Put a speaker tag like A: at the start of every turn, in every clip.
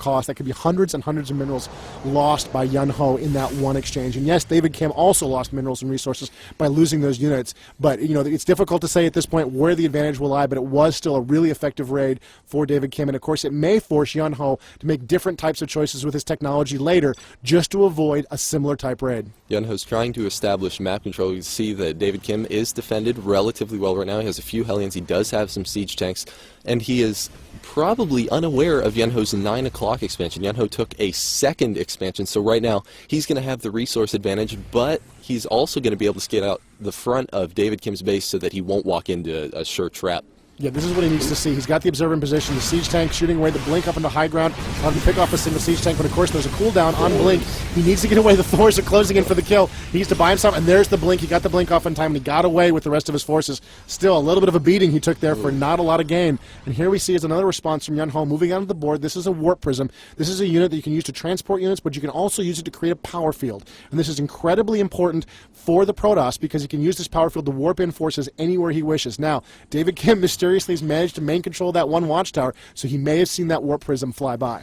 A: cost. That could be hundreds and hundreds of minerals lost by Yun Ho in that one exchange. And yes, David Kim also lost minerals and resources by losing those units. But, you know, it's difficult to say at this point where the advantage will lie, but it was still a really effective raid for David Kim. And, of course, it may force Yun Ho to make different types of choices with his technology later just to avoid a similar type raid.
B: Yun Ho's trying to establish map control. You see that David Kim is defended relatively well right now. He has a few Hellions. He does have some siege tanks, and he is probably unaware of Yun Ho's 9 o'clock expansion. Yun Ho took a second expansion, so right now he's going to have the resource advantage, but he's also going to be able to skate out the front of David Kim's base so that he won't walk into a sure trap.
A: Yeah, this is what he needs to see. He's got the observer in position, the siege tank shooting away, the blink up into high ground, to pick off a single siege tank, but of course there's a cooldown on blink. He needs to get away. The Thors are closing in for the kill. He needs to buy himself, and there's the blink. He got the blink off in time, and he got away with the rest of his forces. Still, a little bit of a beating he took there for not a lot of gain. And here we see is another response from Yun Ho moving onto the board. This is a warp prism. This is a unit that you can use to transport units, but you can also use it to create a power field. And this is incredibly important for the Protoss because he can use this power field to warp in forces anywhere he wishes. Now, David Kim mysteriously has managed to main control that one watchtower, so he may have seen that warp prism fly by.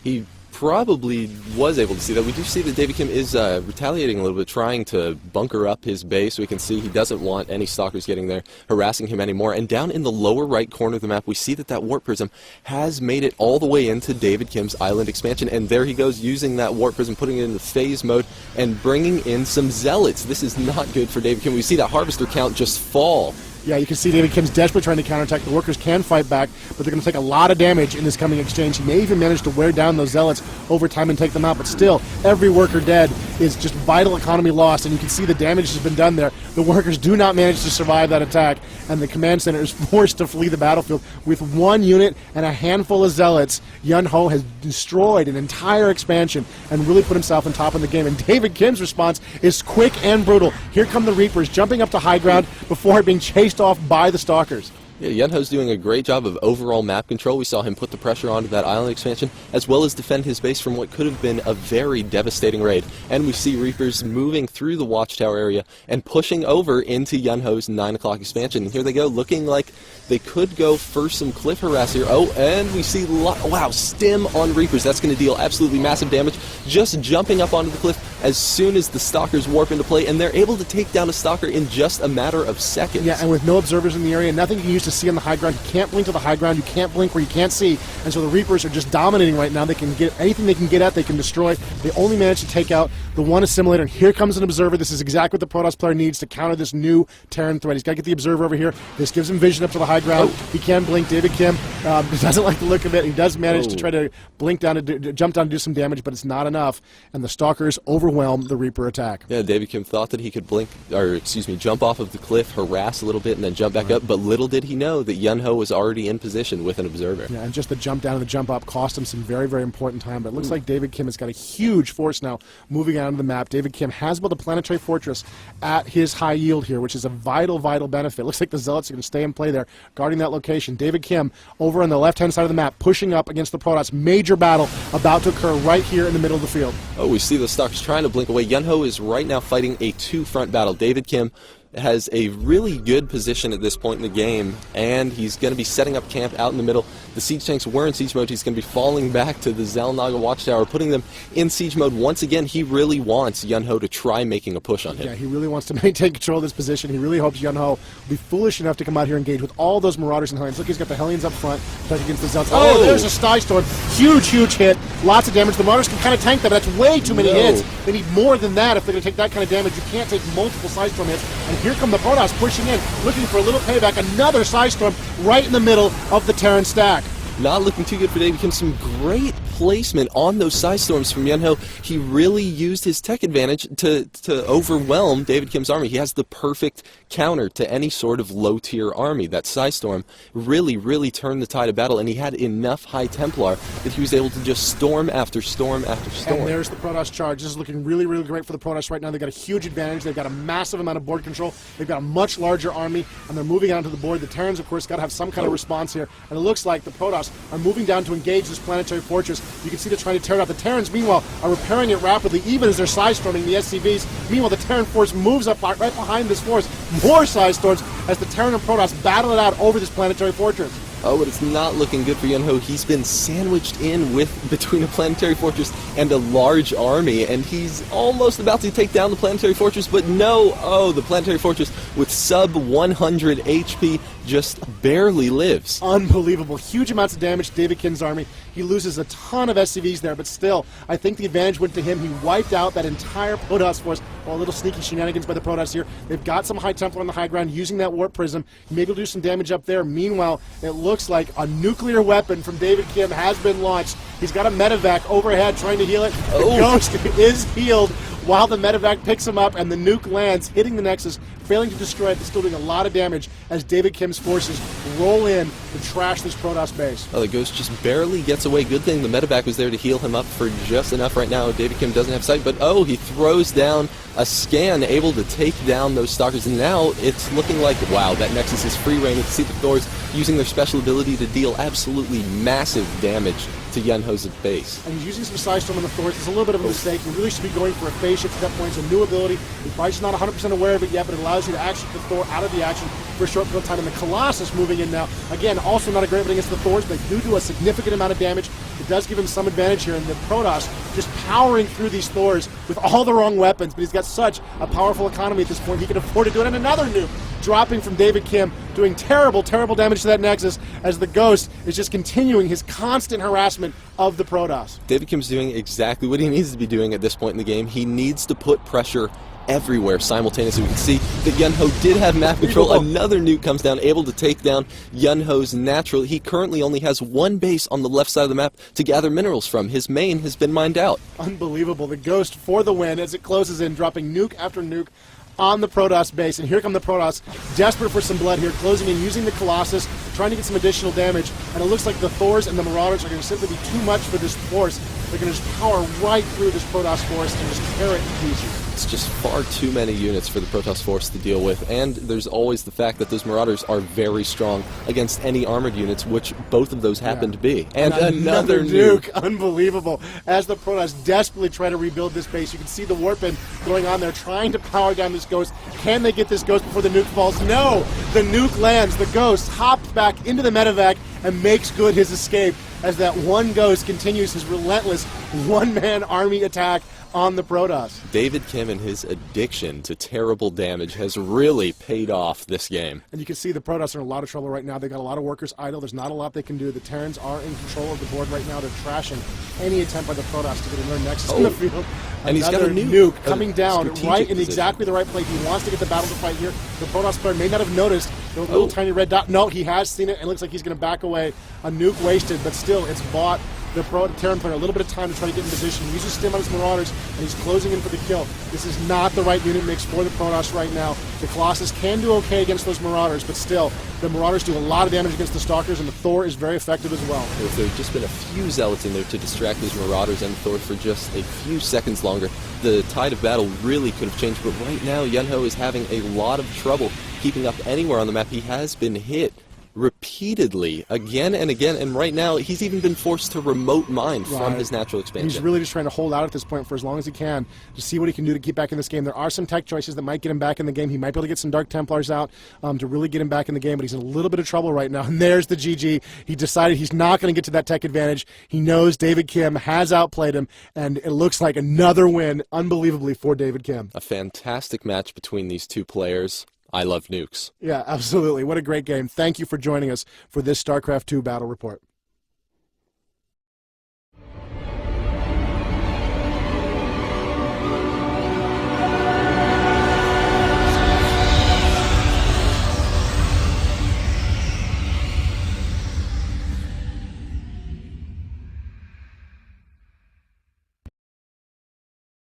B: He probably was able to see that. We do see that David Kim is retaliating a little bit, trying to bunker up his base. We can see he doesn't want any stalkers getting there, harassing him anymore. And down in the lower right corner of the map, we see that that warp prism has made it all the way into David Kim's island expansion. And there he goes, using that warp prism, putting it into phase mode, and bringing in some zealots. This is not good for David Kim. We see that harvester count just fall. Yeah,
A: you can see David Kim's desperately trying to counterattack. The workers can fight back, but they're going to take a lot of damage in this coming exchange. He may even manage to wear down those zealots over time and take them out, but still, every worker dead is just vital economy lost, and you can see the damage has been done there. The workers do not manage to survive that attack, and the command center is forced to flee the battlefield. With one unit and a handful of zealots, Yun Ho has destroyed an entire expansion and really put himself on top of the game. And David Kim's response is quick and brutal. Here come the Reapers jumping up to high ground before being chased off by the Stalkers.
B: Yeah, Yun Ho's doing a great job of overall map control. We saw him put the pressure onto that island expansion, as well as defend his base from what could have been a very devastating raid. And we see Reapers moving through the watchtower area and pushing over into Yun Ho's 9 o'clock expansion. And here they go, looking like they could go for some cliff harass here. Oh, and we see, wow, stim on Reapers. That's going to deal absolutely massive damage. Just jumping up onto the cliff as soon as the Stalkers warp into play, and they're able to take down a Stalker in just a matter of seconds.
A: Yeah, and with no observers in the area, nothing you can use to see on the high ground. You can't blink to the high ground. You can't blink where you can't see. And so the Reapers are just dominating right now. They can get anything they can get at, they can destroy. They only manage to take out the one assimilator. And here comes an observer. This is exactly what the Protoss player needs to counter this new Terran threat. He's got to get the observer over here. This gives him vision up to the high ground. He can blink. David Kim doesn't like the look of it. He does manage to try to blink down, to jump down and do some damage, but it's not enough. And the Stalkers overwhelm the Reaper attack.
B: Yeah, David Kim thought that he could jump off of the cliff, harass a little bit, and then jump back up. But little did he know that Yun Ho was already in position with an observer.
A: Yeah, and just the jump down and the jump up cost him some very, very important time. But it looks like David Kim has got a huge force now moving out of the map. David Kim has built a planetary fortress at his high yield here, which is a vital, vital benefit. Looks like the Zealots are going to stay and play there, guarding that location. David Kim over on the left-hand side of the map, pushing up against the Protoss. Major battle about to occur right here in the middle of the field.
B: Oh, we see the Stalkers trying to blink away. Yun Ho is right now fighting a two-front battle. David Kim has a really good position at this point in the game, and he's going to be setting up camp out in the middle. The siege tanks were in siege mode. He's going to be falling back to the Xel'Naga watchtower, putting them in siege mode. Once again, he really wants Yun Ho to try making a push on him.
A: Yeah, he really wants to maintain control of this position. He really hopes Yun Ho will be foolish enough to come out here and engage with all those Marauders and Hellions. Look, he's got the Hellions up front, back against the Zealots. Oh, there's a Sty Storm. Huge, huge hit. Lots of damage. The Marauders can kind of tank that, but that's way too many hits. They need more than that if they're going to take that kind of damage. You can't take multiple Sty Storm hits. And here come the Protoss pushing in, looking for a little payback. Another Sty Storm right in the middle of the Terran stack.
B: Not looking too good for David Kim. Some great placement on those Side Storms from Yun Ho. He really used his tech advantage to overwhelm David Kim's army. He has the perfect counter to any sort of low-tier army. That Side Storm really, really turned the tide of battle, and he had enough High Templar that he was able to just storm after storm after storm.
A: And there's the Protoss charge. This is looking really, really great for the Protoss right now. They've got a huge advantage. They've got a massive amount of board control. They've got a much larger army, and they're moving onto the board. The Terrans, of course, got to have some kind of response here, and it looks like the Protoss are moving down to engage this planetary fortress. You can see they're trying to tear it out. The Terrans, meanwhile, are repairing it rapidly, even as they're side-storming the SCVs. Meanwhile, the Terran force moves up right behind this force. More side storms as the Terran and Protoss battle it out over this planetary fortress.
B: Oh, but it's not looking good for Yunho. He's been sandwiched in between a planetary fortress and a large army, and he's almost about to take down the planetary fortress, but no! Oh, the planetary fortress with sub 100 HP just barely lives.
A: Unbelievable. Huge amounts of damage to David Kim's army. He loses a ton of SCVs there, but still, I think the advantage went to him. He wiped out that entire Protoss force. Well, a little sneaky shenanigans by the Protoss here. They've got some High Templar on the high ground using that Warp Prism. Maybe he'll do some damage up there. Meanwhile, it looks like a nuclear weapon from David Kim has been launched. He's got a medevac overhead trying to heal it. The Ghost is healed while the medevac picks him up, and the nuke lands, hitting the Nexus, failing to destroy it, but still doing a lot of damage as David Kim's forces roll in to trash this Protoss base.
B: Oh, the Ghost just barely gets away. Good thing the medevac was there to heal him up for just enough right now. David Kim doesn't have sight, but oh, he throws down a scan, able to take down those Stalkers, and now it's looking like, wow, that Nexus is free reign. You can see the Thors using their special ability to deal absolutely massive damage to Yunho's base.
A: And he's using some Side Storm on the Thors. It's a little bit of a mistake. He really should be going for a phase shift at that point. It's a new ability. He's probably just not 100% aware of it yet, but it allows you to actually get the Thor out of the action for a short period of time. And the Colossus moving in now. Again, also not a great one against the Thors, but they do a significant amount of damage. It does give him some advantage here, and the Protoss just powering through these Thors with all the wrong weapons, but he's got such a powerful economy at this point, he can afford to do it. And another nuke dropping from David Kim, doing terrible, terrible damage to that Nexus as the Ghost is just continuing his constant harassment of the Protoss.
B: David Kim's doing exactly what he needs to be doing at this point in the game. He needs to put pressure everywhere simultaneously. We can see that Yunho did have map control. Another nuke comes down, able to take down Yunho's natural. He currently only has one base on the left side of the map to gather minerals from. His main has been mined out.
A: Unbelievable. The Ghost for the win as it closes in, dropping nuke after nuke on the Protoss base. And here come the Protoss, desperate for some blood here, closing in, using the Colossus, trying to get some additional damage. And it looks like the Thors and the Marauders are going to simply be too much for this force. They're going to just power right through this Protoss force and just tear it to pieces.
B: It's just far too many units for the Protoss force to deal with, and there's always the fact that those Marauders are very strong against any armored units, which both of those happen to be. And another nuke.
A: Unbelievable. As the Protoss desperately try to rebuild this base, you can see the Warpin going on there, trying to power down this Ghost. Can they get this Ghost before the nuke falls? No! The nuke lands. The Ghost hops back into the medevac and makes good his escape as that one Ghost continues his relentless one-man army attack on the Protoss.
B: David Kim and his addiction to terrible damage has really paid off this game.
A: And you can see the Protoss are in a lot of trouble right now. They've got a lot of workers idle. There's not a lot they can do. The Terrans are in control of the board right now. They're trashing any attempt by the Protoss to get another Nexus in the field.
B: And he's got a
A: nuke coming down right in
B: position.
A: exactly the right place. He wants to get the battle to fight here. The Protoss player may not have noticed the little tiny red dot. No, he has seen it, and it looks like he's going to back away. A nuke wasted, but still, it's bought the Terran player a little bit of time to try to get in position. He uses stim on his Marauders, and he's closing in for the kill. This is not the right unit mix for the Protoss right now. The Colossus can do okay against those Marauders, but still, the Marauders do a lot of damage against the Stalkers, and the Thor is very effective as well.
B: If there had just been a few Zealots in there to distract those Marauders and Thor for just a few seconds longer, the tide of battle really could have changed. But right now, Yunho is having a lot of trouble keeping up anywhere on the map. He has been hit repeatedly, again and again, and right now he's even been forced to remote mine from his natural expansion.
A: He's really just trying to hold out at this point for as long as he can to see what he can do to keep back in this game. There are some tech choices that might get him back in the game. He might be able to get some Dark Templars out to really get him back in the game, but he's in a little bit of trouble right now. And there's the GG. He decided he's not going to get to that tech advantage. He knows David Kim has outplayed him, and it looks like another win, unbelievably, for David Kim.
B: A fantastic match between these two players. I love nukes.
A: Yeah, absolutely. What a great game. Thank you for joining us for this StarCraft 2 Battle Report.